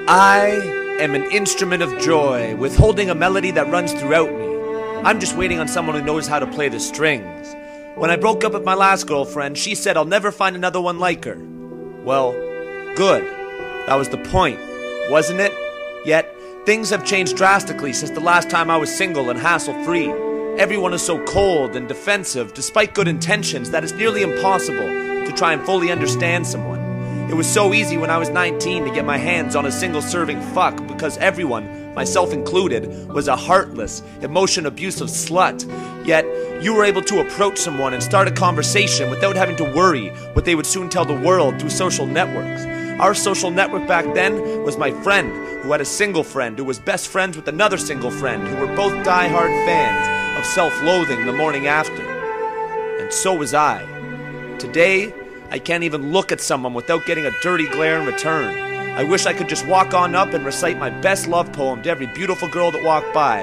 I am an instrument of joy, withholding a melody that runs throughout me. I'm just waiting on someone who knows how to play the strings. When I broke up with my last girlfriend, she said I'll never find another one like her. Well, good. That was the point, wasn't it? Yet, things have changed drastically since the last time I was single and hassle-free. Everyone is so cold and defensive, despite good intentions, that it's nearly impossible to try and fully understand someone. It was so easy when I was 19 to get my hands on a single-serving fuck because everyone, myself included, was a heartless, emotion-abusive slut. Yet, you were able to approach someone and start a conversation without having to worry what they would soon tell the world through social networks. Our social network back then was my friend, who had a single friend who was best friends with another single friend who were both die-hard fans of self-loathing the morning after. And so was I. Today, I can't even look at someone without getting a dirty glare in return. I wish I could just walk on up and recite my best love poem to every beautiful girl that walked by.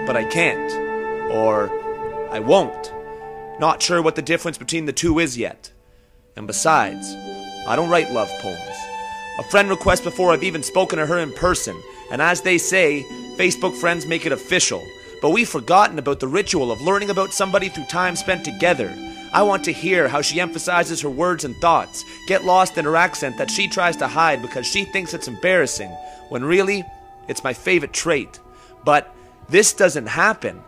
But I can't. Or I won't. Not sure what the difference between the two is yet. And besides, I don't write love poems. A friend request before I've even spoken to her in person, and as they say, Facebook friends make it official. But we've forgotten about the ritual of learning about somebody through time spent together. I want to hear how she emphasizes her words and thoughts, get lost in her accent that she tries to hide because she thinks it's embarrassing, when really, it's my favorite trait. But this doesn't happen.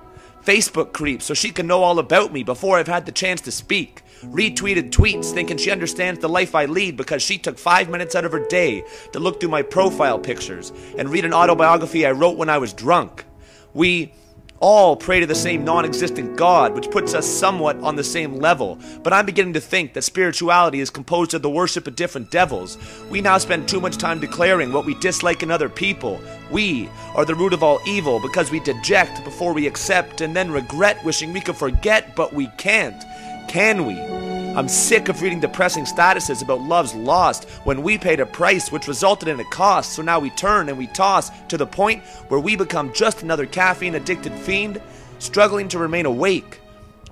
Facebook creeps so she can know all about me before I've had the chance to speak. Retweeted tweets thinking she understands the life I lead because she took 5 minutes out of her day to look through my profile pictures and read an autobiography I wrote when I was drunk. We all pray to the same non-existent God, which puts us somewhat on the same level, but I'm beginning to think that spirituality is composed of the worship of different devils. We now spend too much time declaring what we dislike in other people. We are the root of all evil because we deject before we accept and then regret wishing we could forget, but we can't. Can we? I'm sick of reading depressing statuses about love's lost when we paid a price which resulted in a cost, so now we turn and we toss to the point where we become just another caffeine-addicted fiend, struggling to remain awake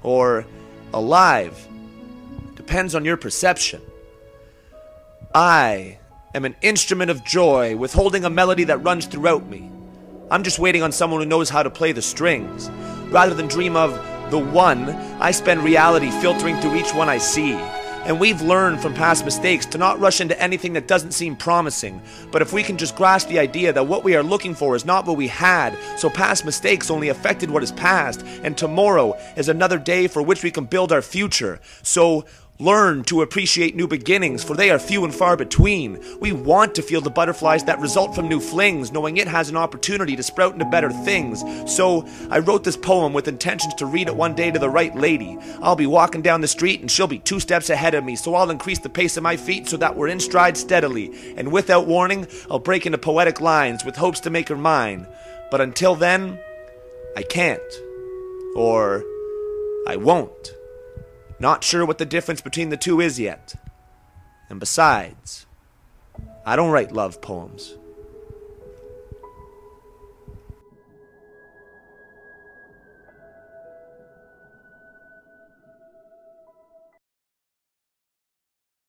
or alive. Depends on your perception. I am an instrument of joy, withholding a melody that runs throughout me. I'm just waiting on someone who knows how to play the strings. Rather than dream of the one, I spend reality filtering through each one I see. And we've learned from past mistakes to not rush into anything that doesn't seem promising. But if we can just grasp the idea that what we are looking for is not what we had, so past mistakes only affected what is past, and tomorrow is another day for which we can build our future. So learn to appreciate new beginnings, for they are few and far between. We want to feel the butterflies that result from new flings, knowing it has an opportunity to sprout into better things. So I wrote this poem with intentions to read it one day to the right lady. I'll be walking down the street and she'll be 2 steps ahead of me, so I'll increase the pace of my feet so that we're in stride steadily. And without warning, I'll break into poetic lines with hopes to make her mine. But until then, I can't. Or I won't. Not sure what the difference between the two is yet. And besides, I don't write love poems.